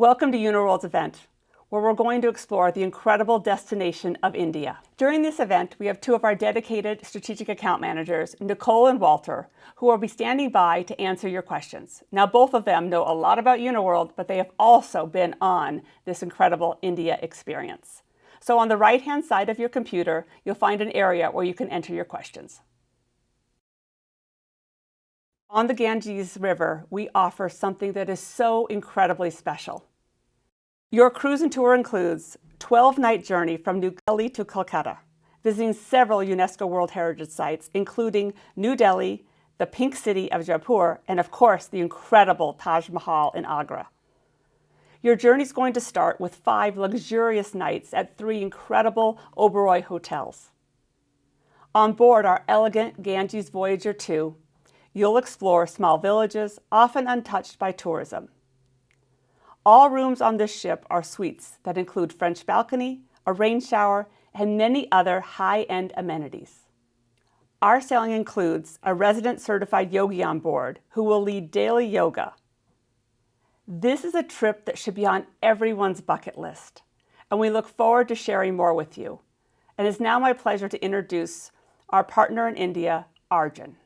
Welcome to Uniworld's event, where we're going to explore the incredible destination of India. During this event, we have two of our dedicated strategic account managers, Nicole and Walter, who will be standing by to answer your questions. Now, both of them know a lot about Uniworld, but they have also been on this incredible India experience. So on the right-hand side of your computer, you'll find an area where you can enter your questions. On the Ganges River, we offer something that is so incredibly special. Your cruise and tour includes a 12-night journey from New Delhi to Kolkata, visiting several UNESCO World Heritage Sites, including New Delhi, the Pink City of Jaipur, and of course, the incredible Taj Mahal in Agra. Your journey is going to start with 5 luxurious nights at 3 incredible Oberoi hotels. On board our elegant Ganges Voyager 2, you'll explore small villages, often untouched by tourism. All rooms on this ship are suites that include French balcony, a rain shower, and many other high-end amenities. Our sailing includes a resident certified yogi on board who will lead daily yoga. This is a trip that should be on everyone's bucket list, and we look forward to sharing more with you. And it's now my pleasure to introduce our partner in India, Arjun.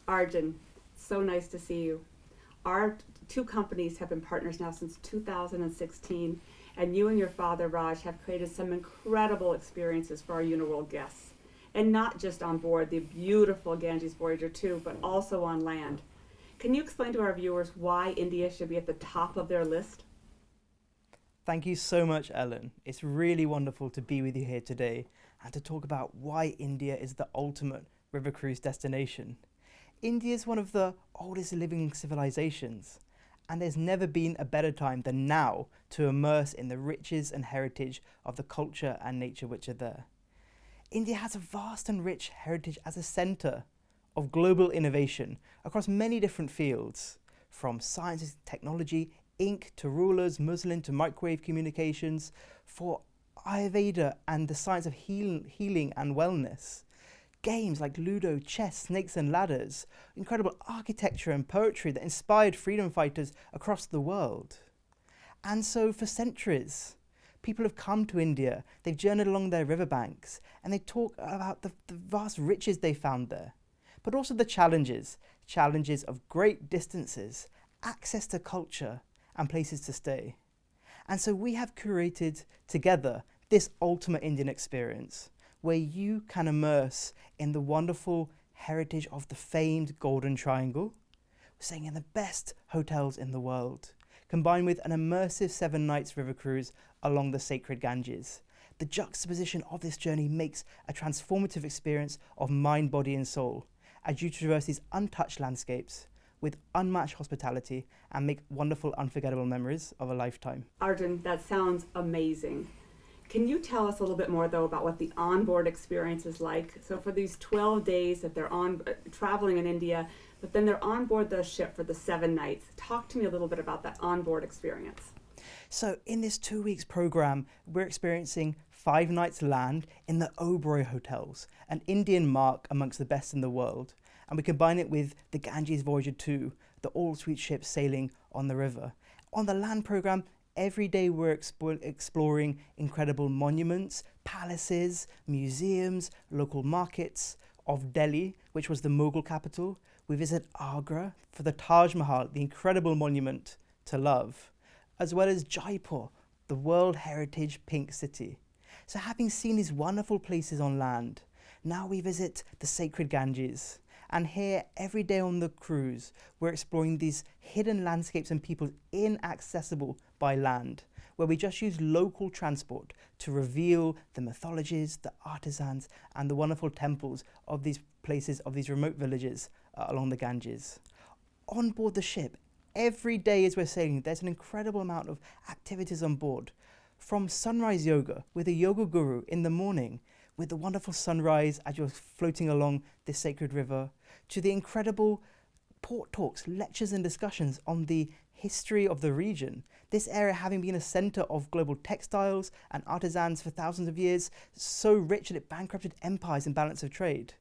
Arjun, so nice to see you. Our two companies have been partners now since 2016, and you and your father, Raj, have created some incredible experiences for our Uniworld guests. And not just on board the beautiful Ganges Voyager 2, but also on land. Can you explain to our viewers why India should be at the top of their list? Thank you so much, Ellen. It's really wonderful to be with you here today and to talk about why India is the ultimate river cruise destination. India is one of the oldest living civilizations, and there's never been a better time than now to immerse in the riches and heritage of the culture and nature which are there. India has a vast and rich heritage as a centre of global innovation across many different fields, from science and technology, ink to rulers, muslin to microwave communications, for Ayurveda and the science of healing and wellness. Games like Ludo, chess, snakes and ladders, incredible architecture and poetry that inspired freedom fighters across the world. And so for centuries, people have come to India, they've journeyed along their riverbanks, and they talk about the vast riches they found there, but also the challenges of great distances, access to culture, and places to stay. And so we have curated together this ultimate Indian experience, where you can immerse in the wonderful heritage of the famed Golden Triangle. We're staying in the best hotels in the world, combined with an immersive 7 nights river cruise along the sacred Ganges. The juxtaposition of this journey makes a transformative experience of mind, body and soul, as you traverse these untouched landscapes with unmatched hospitality and make wonderful, unforgettable memories of a lifetime. Arjun, that sounds amazing. Can you tell us a little bit more, though, about what the onboard experience is like? So for these 12 days that they're traveling in India, but then they're on board the ship for the 7 nights. Talk to me a little bit about that onboard experience. So in this 2 weeks program, we're experiencing 5 nights land in the Oberoi hotels, an Indian mark amongst the best in the world. And we combine it with the Ganges Voyager 2, the all-suite ship sailing on the river. On the land program, every day we're exploring incredible monuments, palaces, museums, local markets of Delhi, which was the Mughal capital. We visit Agra for the Taj Mahal, the incredible monument to love, as well as Jaipur, the World Heritage Pink City. So having seen these wonderful places on land, now we visit the sacred Ganges. And here, every day on the cruise, we're exploring these hidden landscapes and peoples inaccessible by land, where we just use local transport to reveal the mythologies, the artisans, and the wonderful temples of these places, of these remote villages along the Ganges. On board the ship, every day as we're sailing, there's an incredible amount of activities on board. From sunrise yoga with a yoga guru in the morning, with the wonderful sunrise as you're floating along this sacred river, to the incredible port talks, lectures and discussions on the history of the region. This area having been a centre of global textiles and artisans for thousands of years, so rich that it bankrupted empires and balance of trade.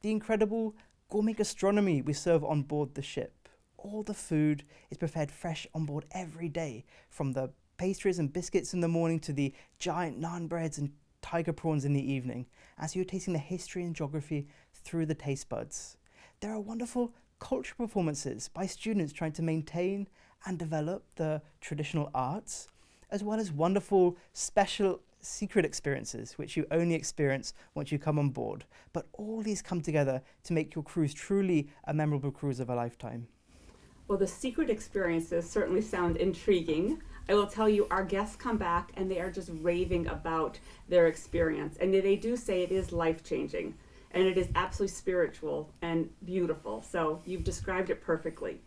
The incredible gourmet gastronomy we serve on board the ship. all the food is prepared fresh on board every day, from the pastries and biscuits in the morning to the giant naan breads and tiger prawns in the evening, as you're tasting the history and geography through the taste buds. There are wonderful cultural performances by students trying to maintain and develop the traditional arts, as well as wonderful special secret experiences which you only experience once you come on board. But all these come together to make your cruise truly a memorable cruise of a lifetime. Well, the secret experiences certainly sound intriguing. I will tell you, our guests come back and they are just raving about their experience. And they do say it is life-changing and it is absolutely spiritual and beautiful. So you've described it perfectly.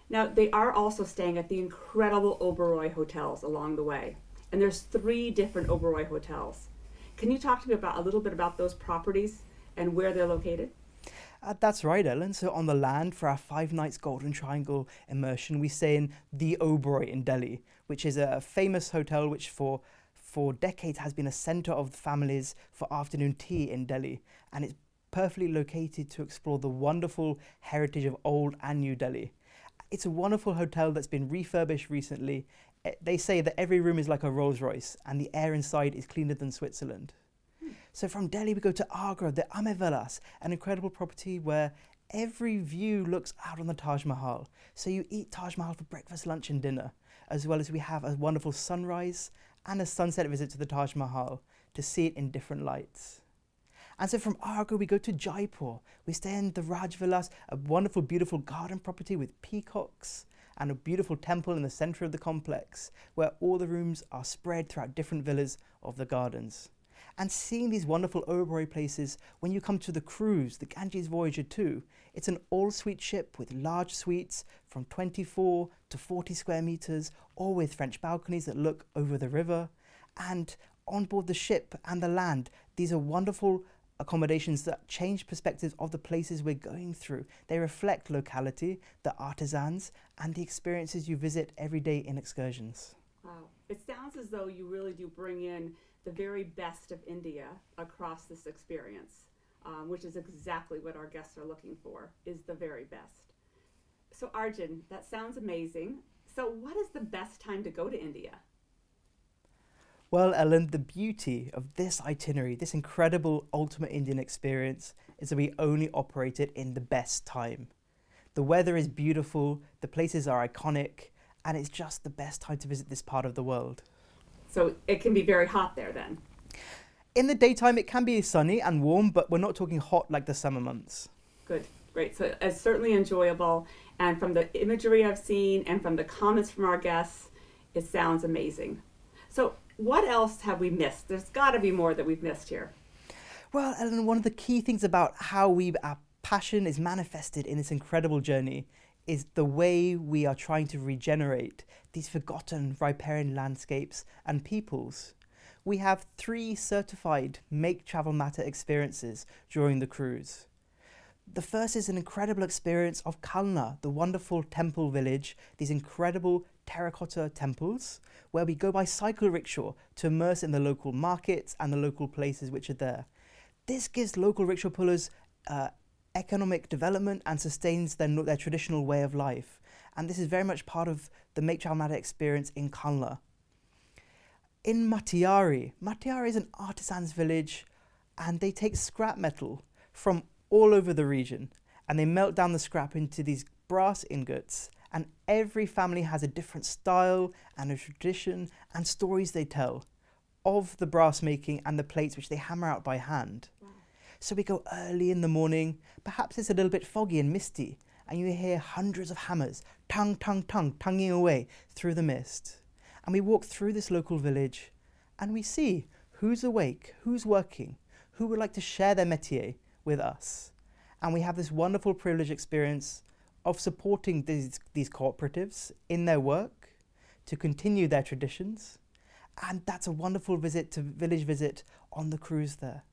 Now, they are also staying at the incredible Oberoi hotels along the way. And there's 3 different Oberoi hotels. Can you talk to me about a little bit about those properties and where they're located? That's right, Ellen. So on the land, for our 5 nights Golden Triangle immersion, we stay in the Oberoi in Delhi, which is a famous hotel which for decades has been a centre of the families for afternoon tea in Delhi. And it's perfectly located to explore the wonderful heritage of old and new Delhi. It's a wonderful hotel that's been refurbished recently. They say that every room is like a Rolls Royce and the air inside is cleaner than Switzerland. So from Delhi we go to Agra, the Amer Villas, an incredible property where every view looks out on the Taj Mahal. So you eat Taj Mahal for breakfast, lunch and dinner, as well as we have a wonderful sunrise and a sunset visit to the Taj Mahal to see it in different lights. And so from Agra we go to Jaipur. We stay in the Raj Villas, a wonderful, beautiful garden property with peacocks and a beautiful temple in the centre of the complex, where all the rooms are spread throughout different villas of the gardens. And seeing these wonderful Oberoi places, when you come to the cruise, the Ganges Voyager 2, it's an all-suite ship with large suites from 24 to 40 square metres, all with French balconies that look over the river. And on board the ship and the land, these are wonderful accommodations that change perspectives of the places we're going through. They reflect locality, the artisans, and the experiences you visit every day in excursions. Wow. It sounds as though you really do bring in the very best of India across this experience, which is exactly what our guests are looking for, is the very best. So Arjun, that sounds amazing. So what is the best time to go to India? Well, Ellen, the beauty of this itinerary, this incredible ultimate Indian experience, is that we only operate it in the best time. The weather is beautiful, the places are iconic, and it's just the best time to visit this part of the world. So it can be very hot there then? In the daytime, it can be sunny and warm, but we're not talking hot like the summer months. Good, great. So it's certainly enjoyable. And from the imagery I've seen and from the comments from our guests, it sounds amazing. So what else have we missed? There's got to be more that we've missed here. Well, Ellen, one of the key things about how our passion is manifested in this incredible journey is the way we are trying to regenerate these forgotten riparian landscapes and peoples. We have 3 certified Make Travel Matter experiences during the cruise. The first is an incredible experience of Kalna, the wonderful temple village, these incredible terracotta temples, where we go by cycle rickshaw to immerse in the local markets and the local places which are there. This gives local rickshaw pullers economic development and sustains their traditional way of life. And this is very much part of the Make Travel Matter experience in Kalna. In Matiari is an artisan's village, and they take scrap metal from all over the region and they melt down the scrap into these brass ingots, and every family has a different style and a tradition and stories they tell of the brass making and the plates which they hammer out by hand. Wow. So we go early in the morning, perhaps it's a little bit foggy and misty, and you hear hundreds of hammers tonguing away through the mist. And we walk through this local village and we see who's awake, who's working, who would like to share their métier with us. And we have this wonderful privileged experience of supporting these cooperatives in their work to continue their traditions. And that's a wonderful village visit on the cruise there.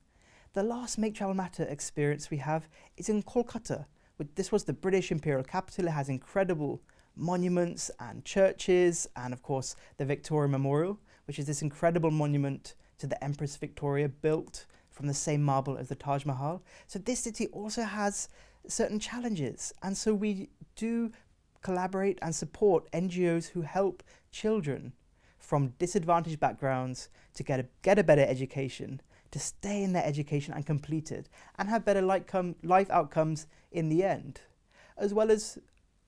The last Make Travel Matter experience we have is in Kolkata. This was the British imperial capital. It has incredible monuments and churches, and of course the Victoria Memorial, which is this incredible monument to the Empress Victoria, built from the same marble as the Taj Mahal. So this city also has certain challenges, and so we do collaborate and support NGOs who help children from disadvantaged backgrounds to get a better education, to stay in their education and complete it, and have better life outcomes in the end. As well as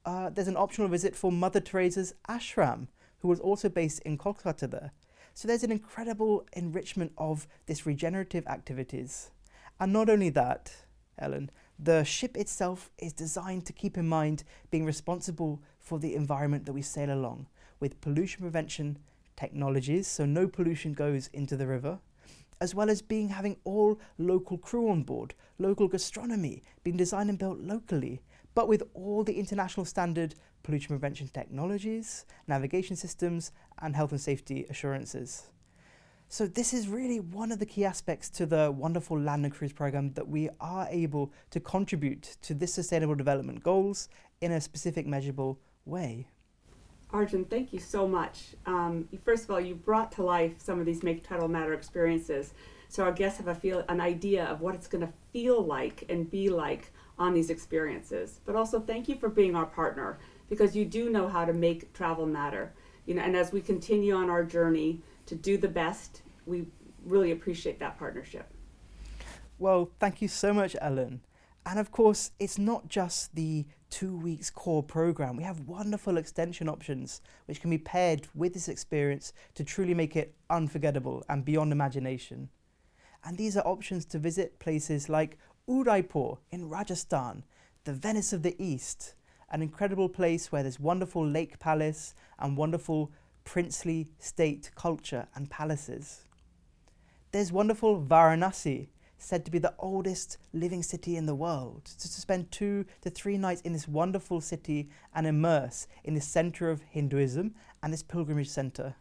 there's an optional visit for Mother Teresa's ashram, who was also based in Kolkata there. So there's an incredible enrichment of this regenerative activities. And not only that, Ellen, the ship itself is designed to keep in mind being responsible for the environment that we sail along, with pollution prevention technologies, so no pollution goes into the river, as well as having all local crew on board, local gastronomy being designed and built locally, but with all the international standard pollution prevention technologies, navigation systems, and health and safety assurances. So this is really one of the key aspects to the wonderful Land and Cruise program, that we are able to contribute to this sustainable development goals in a specific measurable way. Arjun, thank you so much. First of all, you brought to life some of these Make Travel Matter experiences, so our guests have an idea of what it's going to feel like and be like on these experiences. But also thank you for being our partner, because you do know how to make travel matter. And as we continue on our journey to do the best, we really appreciate that partnership. Well, thank you so much, Ellen. And of course, it's not just the 2 weeks core program. We have wonderful extension options which can be paired with this experience to truly make it unforgettable and beyond imagination. And these are options to visit places like Udaipur in Rajasthan, the Venice of the East, an incredible place where there's wonderful lake palace and wonderful princely state culture and palaces. There's wonderful Varanasi, said to be the oldest living city in the world, to spend 2 to 3 nights in this wonderful city and immerse in the center of Hinduism and this pilgrimage center.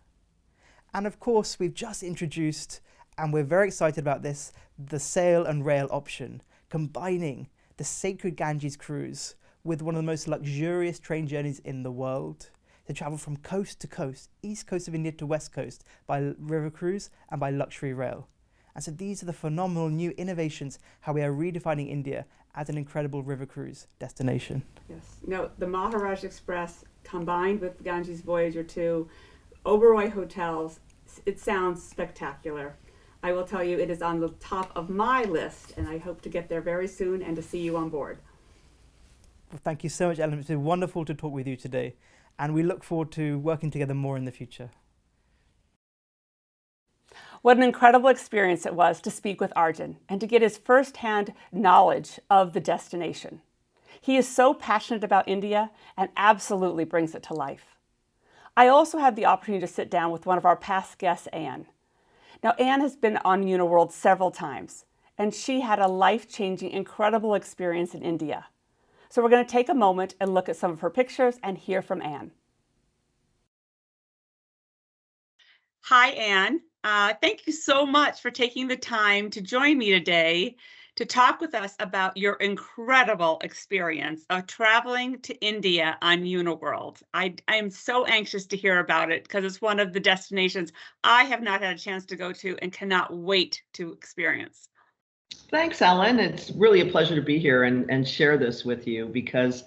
And of course, we've just introduced, and we're very excited about this, the sail and rail option, combining the sacred Ganges cruise with one of the most luxurious train journeys in the world, to travel from coast to coast, east coast of India to west coast, by river cruise and by luxury rail. And so these are the phenomenal new innovations, how we are redefining India as an incredible river cruise destination. Yes. The Maharaj Express combined with Ganges Voyager 2, Oberoi hotels, it sounds spectacular. I will tell you, it is on the top of my list, and I hope to get there very soon and to see you on board. Well, thank you so much, Ellen. It's been wonderful to talk with you today, and we look forward to working together more in the future. What an incredible experience it was to speak with Arjun and to get his firsthand knowledge of the destination. He is so passionate about India and absolutely brings it to life. I also had the opportunity to sit down with one of our past guests, Anne. Now, Anne has been on Uniworld several times, and she had a life-changing, incredible experience in India. So we're going to take a moment and look at some of her pictures and hear from Anne. Hi, Anne. Thank you so much for taking the time to join me today to talk with us about your incredible experience of traveling to India on Uniworld. I am so anxious to hear about it because it's one of the destinations I have not had a chance to go to and cannot wait to experience. Thanks, Ellen. It's really a pleasure to be here and share this with you, because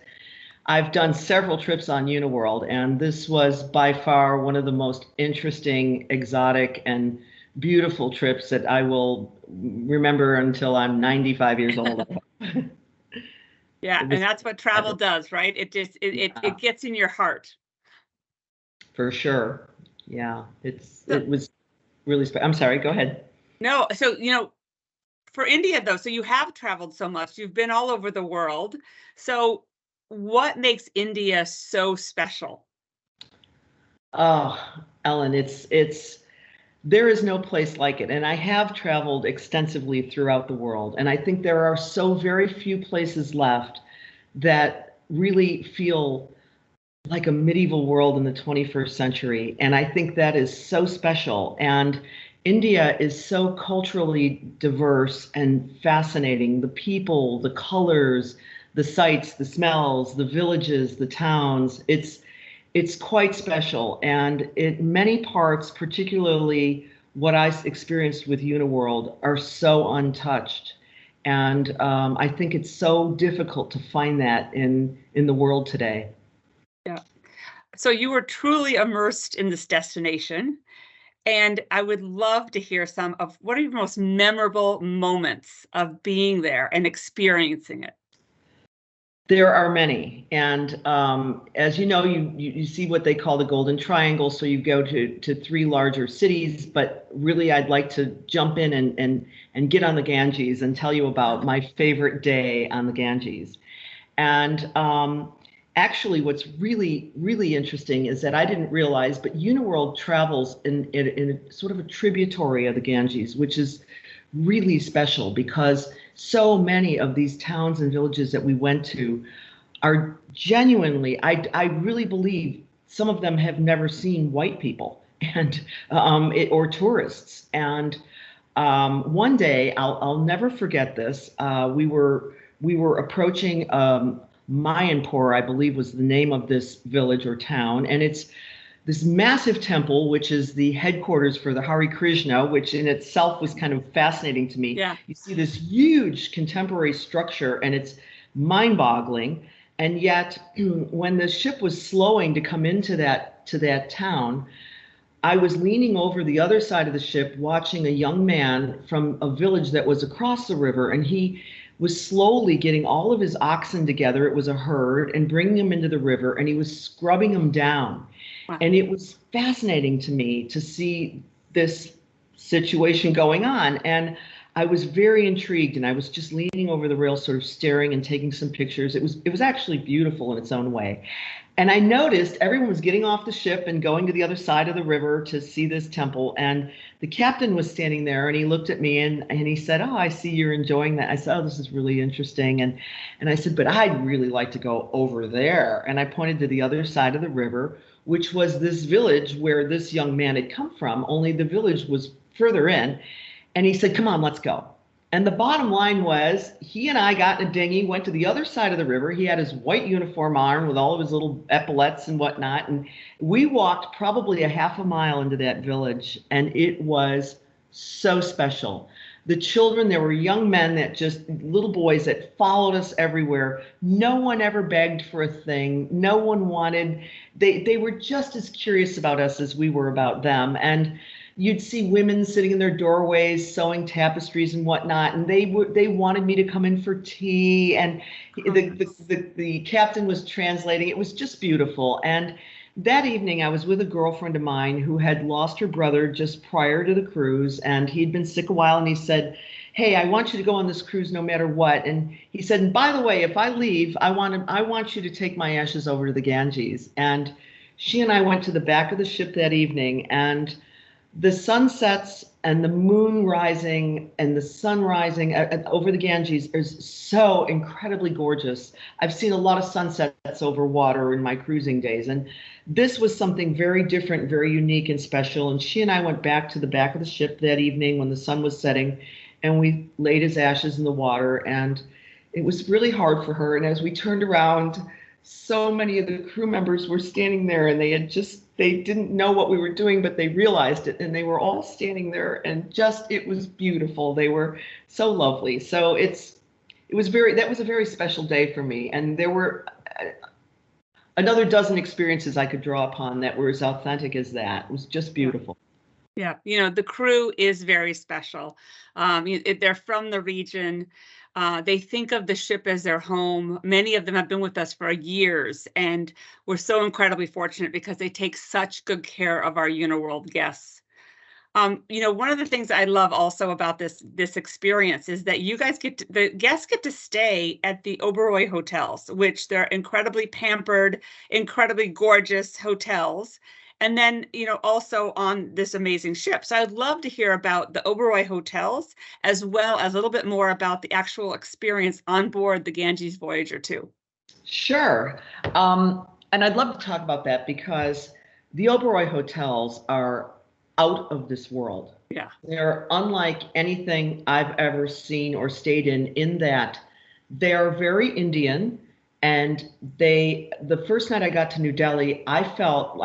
I've done several trips on Uniworld, and this was by far one of the most interesting, exotic, and beautiful trips that I will remember until I'm 95 years old. Yeah, and that's what travel does, right? It just it gets in your heart. For sure. Yeah, it was really I'm sorry, go ahead. No, so for India though, so you have traveled so much, you've been all over the world. So what makes India so special? Oh, Ellen, there is no place like it. And I have traveled extensively throughout the world. And I think there are so very few places left that really feel like a medieval world in the 21st century. And I think that is so special. And India is so culturally diverse and fascinating. The people, the colors, the sights, the smells, the villages, the towns, it's quite special. And in many parts, particularly what I experienced with Uniworld, are so untouched. And I think it's so difficult to find that in the world today. Yeah. So you were truly immersed in this destination. And I would love to hear some of what are your most memorable moments of being there and experiencing it? There are many, and as you know, you see what they call the Golden Triangle. So you go to three larger cities, but really, I'd like to jump in and get on the Ganges and tell you about my favorite day on the Ganges. And actually, what's really interesting is that I didn't realize, but Uniworld travels in a sort of a tributary of the Ganges, which is really special because so many of these towns and villages that we went to are genuinely, I really believe some of them have never seen white people and or tourists. And one day, I'll never forget this. We were approaching Mayanpur, I believe was the name of this village or town, and it's this massive temple, which is the headquarters for the Hare Krishna, which in itself was kind of fascinating to me. Yeah. You see this huge contemporary structure, and it's mind-boggling. And yet, when the ship was slowing to come into that town, I was leaning over the other side of the ship, watching a young man from a village that was across the river, and he was slowly getting all of his oxen together. It was a herd, and bringing them into the river, and he was scrubbing them down. Wow. And it was fascinating to me to see this situation going on. And I was very intrigued, and I was just leaning over the rail, sort of staring and taking some pictures. It was actually beautiful in its own way. And I noticed everyone was getting off the ship and going to the other side of the river to see this temple. And the captain was standing there, and he looked at me and he said, "Oh, I see you're enjoying that." I said, "Oh, this is really interesting." And I said, "But I'd really like to go over there." And I pointed to the other side of the river, which was this village where this young man had come from, only the village was further in. And he said, "Come on, let's go." And the bottom line was he and I got in a dinghy, went to the other side of the river. He had his white uniform on with all of his little epaulets and whatnot. And we walked probably a half a mile into that village, and it was so special. The children, there were young men that just, little boys that followed us everywhere. No one ever begged for a thing. No one wanted, they were just as curious about us as we were about them. And you'd see women sitting in their doorways sewing tapestries and whatnot, and they wanted me to come in for tea, and the captain was translating. It was just beautiful. And that evening, I was with a girlfriend of mine who had lost her brother just prior to the cruise, and he'd been sick a while, and he said, "Hey, I want you to go on this cruise no matter what." And he said, "And by the way, if I leave, I want you to take my ashes over to the Ganges." And she and I went to the back of the ship that evening, and the sunsets and the moon rising and the sun rising over the Ganges is so incredibly gorgeous. I've seen a lot of sunsets over water in my cruising days, and this was something very different, very unique and special. And she and I went back to the back of the ship that evening when the sun was setting, and we laid his ashes in the water, and it was really hard for her. And as we turned around, so many of the crew members were standing there, and they didn't know what we were doing, but they realized it, and they were all standing there, and it was beautiful. They were so lovely. So that was a very special day for me. And there were another dozen experiences I could draw upon that were as authentic as that. It was just beautiful. Yeah, the crew is very special. They're from the region. They think of the ship as their home. Many of them have been with us for years, and we're so incredibly fortunate because they take such good care of our Uniworld guests. One of the things I love also about this experience is that the guests get to stay at the Oberoi hotels, which they're incredibly pampered, incredibly gorgeous hotels. And then, also on this amazing ship. So I'd love to hear about the Oberoi hotels, as well as a little bit more about the actual experience on board the Ganges Voyager too. Sure. And I'd love to talk about that because the Oberoi hotels are out of this world. Yeah. They're unlike anything I've ever seen or stayed in that they are very Indian. And the first night I got to New Delhi, I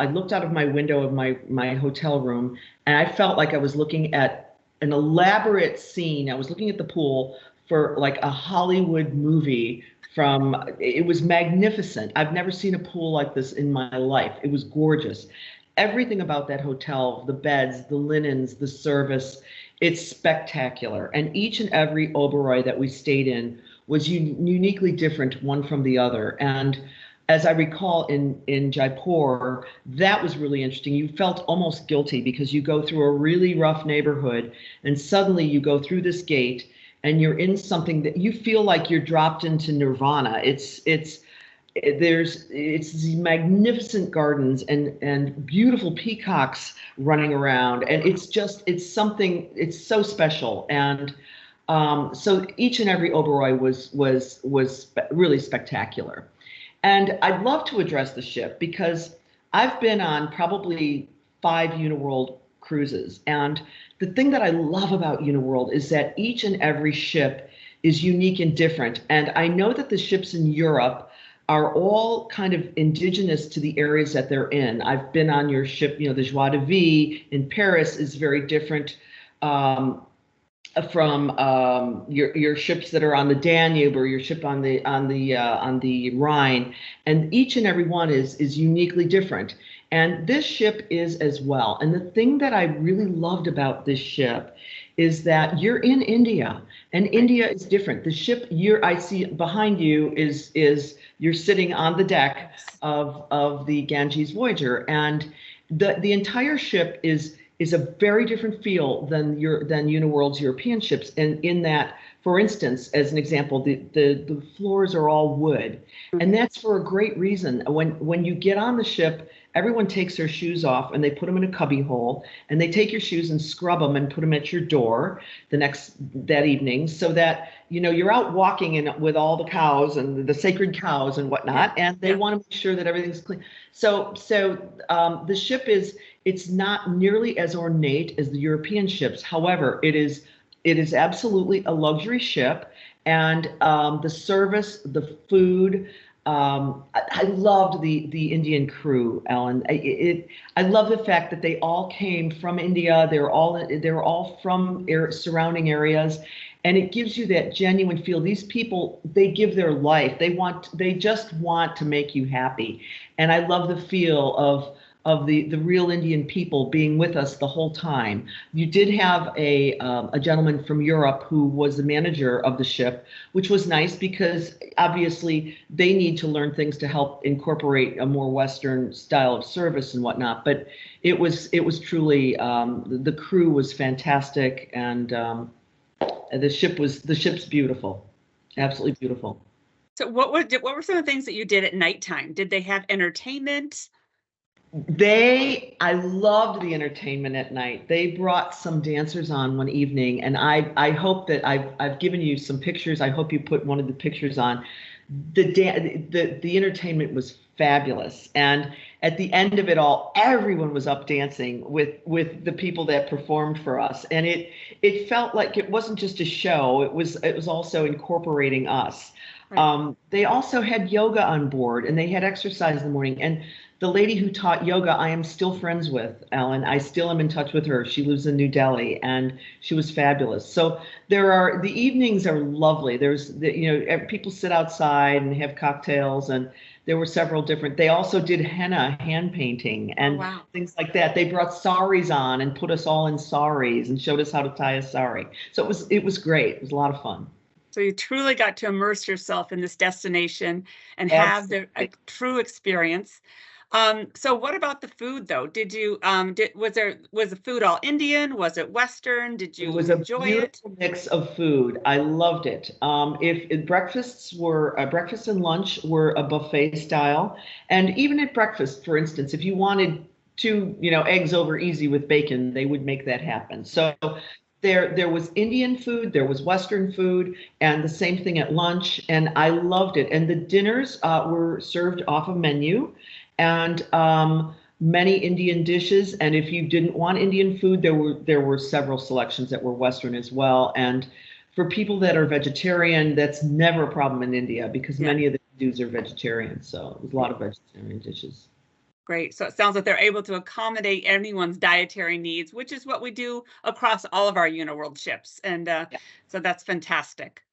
looked out of my window of my hotel room, and I felt like I was looking at an elaborate scene. I was looking at the pool for like a Hollywood movie. It was magnificent. I've never seen a pool like this in my life. It was gorgeous. Everything about that hotel, the beds, the linens, the service, it's spectacular. And each and every Oberoi that we stayed in was uniquely different one from the other. And as I recall in Jaipur, that was really interesting. You felt almost guilty because you go through a really rough neighborhood and suddenly you go through this gate and you're in something that you feel like you're dropped into nirvana. It's these magnificent gardens and beautiful peacocks running around, and it's so special. And so each and every Oberoi was really spectacular. And I'd love to address the ship because I've been on probably 5 Uniworld cruises. And the thing that I love about Uniworld is that each and every ship is unique and different. And I know that the ships in Europe are all kind of indigenous to the areas that they're in. I've been on your ship, the Joie de Vie in Paris is very different from your ships that are on the Danube or your ship on the Rhine, and each and every one is uniquely different. And this ship is as well. And the thing that I really loved about this ship is that you're in India, and India is different. The ship I see behind you is you're sitting on the deck of the Ganges Voyager, and the entire ship is a very different feel than Uniworld's European ships. And in that, for instance, as an example, the floors are all wood, and that's for a great reason. When you get on the ship, everyone takes their shoes off and they put them in a cubby hole, and they take your shoes and scrub them and put them at your door that evening, so that you're out walking with all the cows and the sacred cows and whatnot, and they want to make sure that everything's clean. So the ship it's not nearly as ornate as the European ships. However, it is absolutely a luxury ship, and the service, the food. I loved the Indian crew, Ellen. I love the fact that they all came from India. They were all from surrounding areas, and it gives you that genuine feel. These people, they give their life. They just want to make you happy, and I love the feel of the real Indian people being with us the whole time. You did have a gentleman from Europe who was the manager of the ship, which was nice because obviously they need to learn things to help incorporate a more Western style of service and whatnot. But it was truly the crew was fantastic, and the ship's beautiful, absolutely beautiful. So what were some of the things that you did at nighttime? Did they have entertainment? I loved the entertainment at night. They brought some dancers on one evening, and I hope that I've given you some pictures. I hope you put one of the pictures on. The entertainment was fabulous, and at the end of it all, everyone was up dancing with the people that performed for us, and it felt like it wasn't just a show. It was also incorporating us. Right. They also had yoga on board, and they had exercise in the morning. And the lady who taught yoga, I am still friends with, Ellen. I still am in touch with her. She lives in New Delhi, and she was fabulous. So the evenings are lovely. People sit outside and have cocktails, and there were several different. They also did henna hand painting and things like that. They brought saris on and put us all in saris and showed us how to tie a sari. So it was great. It was a lot of fun. So you truly got to immerse yourself in this destination and have a true experience. So what about the food, though? Did you was the food all Indian? Was it Western? Did you enjoy it? It was a beautiful mix of food. I loved it. If breakfast and lunch were a buffet style, and even at breakfast, for instance, if you wanted 2, eggs over easy with bacon, they would make that happen. So there was Indian food, there was Western food, and the same thing at lunch, and I loved it. And the dinners were served off a menu, and many Indian dishes. And if you didn't want Indian food, there were several selections that were Western as well. And for people that are vegetarian, that's never a problem in India because many of the Hindus are vegetarian. So it was a lot of vegetarian dishes. Great. So it sounds like they're able to accommodate anyone's dietary needs, which is what we do across all of our Uniworld ships. And so that's fantastic.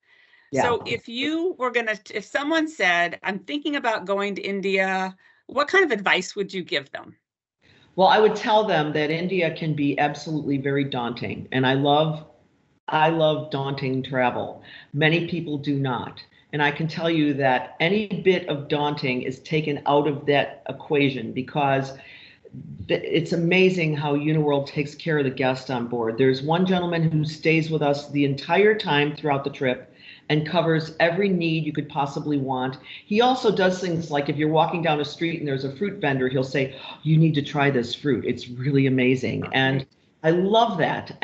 Yeah. So if someone said, I'm thinking about going to India, what kind of advice would you give them? Well, I would tell them that India can be absolutely very daunting, and I love daunting travel. Many people do not. And I can tell you that any bit of daunting is taken out of that equation because it's amazing how Uniworld takes care of the guest on board. There's one gentleman who stays with us the entire time throughout the trip and covers every need you could possibly want. He also does things like if you're walking down a street and there's a fruit vendor, he'll say, "You need to try this fruit. It's really amazing." And I love that.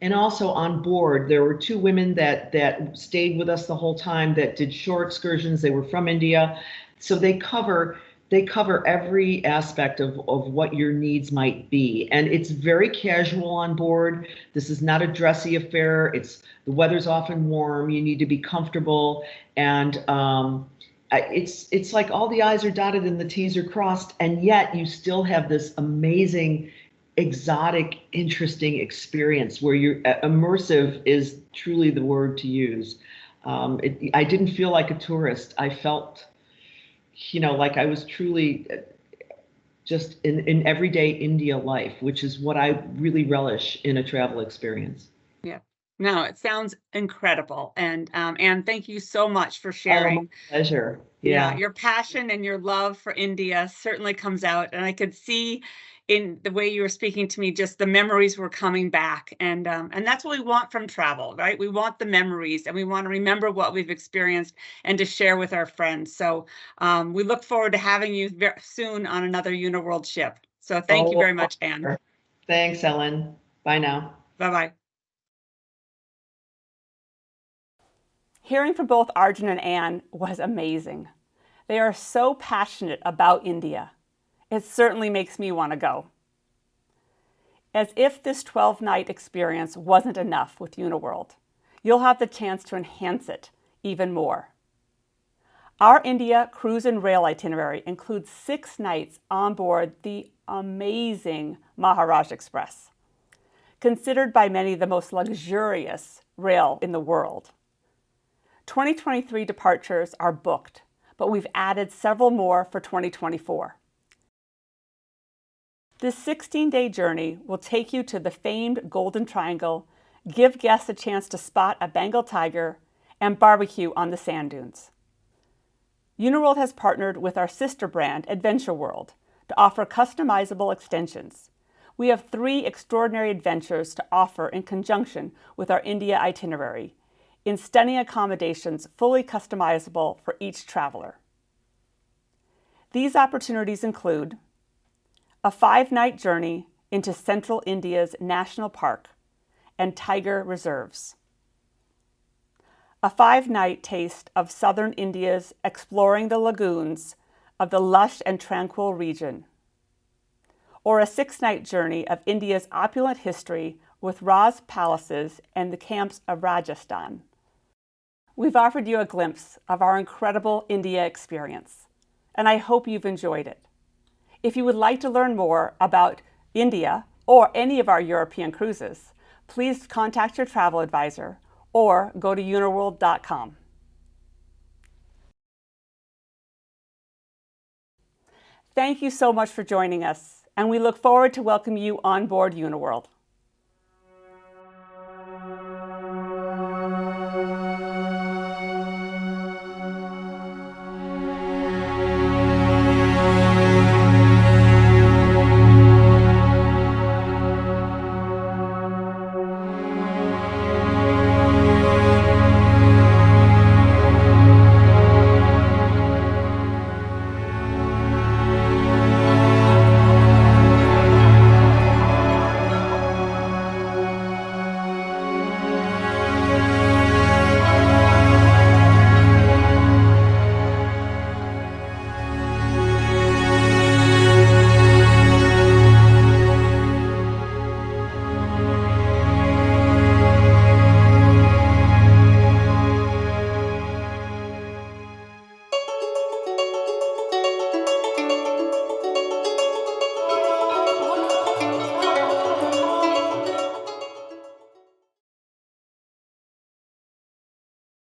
And also on board, there were two women that stayed with us the whole time that did shore excursions. They were from India, so they cover every aspect of what your needs might be. And it's very casual on board. This is not a dressy affair. The weather's often warm. You need to be comfortable. And it's like all the I's are dotted and the T's are crossed. And yet you still have this amazing, exotic, interesting experience where you're immersive is truly the word to use. I didn't feel like a tourist. I felt like I was truly just in everyday India life, which is what I really relish in a travel experience. Yeah. No, it sounds incredible. And Anne, thank you so much for Oh, my sharing. pleasure. Yeah, Yeah. your passion and your love for India certainly comes out, and I could see in the way you were speaking to me, just the memories were coming back, and that's what we want from travel, right? We want the memories, and we want to remember what we've experienced and to share with our friends. So we look forward to having you very soon on another Uniworld ship. So thank you Oh, very much, Anne. thanks, Ellen. Bye now. Bye bye. Hearing from both Arjun and Anne was amazing. They are so passionate about India. It certainly makes me want to go. As if this 12-night experience wasn't enough with Uniworld, you'll have the chance to enhance it even more. Our India cruise and rail itinerary includes 6 nights on board the amazing Maharaj Express, considered by many the most luxurious rail in the world. 2023 departures are booked, but we've added several more for 2024. This 16-day journey will take you to the famed Golden Triangle, give guests a chance to spot a Bengal tiger, and barbecue on the sand dunes. Uniworld has partnered with our sister brand, Adventureworld, to offer customizable extensions. We have 3 extraordinary adventures to offer in conjunction with our India itinerary, in stunning accommodations fully customizable for each traveler. These opportunities include a 5-night journey into central India's national park and tiger reserves, a 5-night taste of southern India's exploring the lagoons of the lush and tranquil region, or a 6-night journey of India's opulent history with Raj palaces and the camps of Rajasthan. We've offered you a glimpse of our incredible India experience, and I hope you've enjoyed it. If you would like to learn more about India or any of our European cruises, please contact your travel advisor or go to uniworld.com. Thank you so much for joining us, and we look forward to welcoming you on board Uniworld.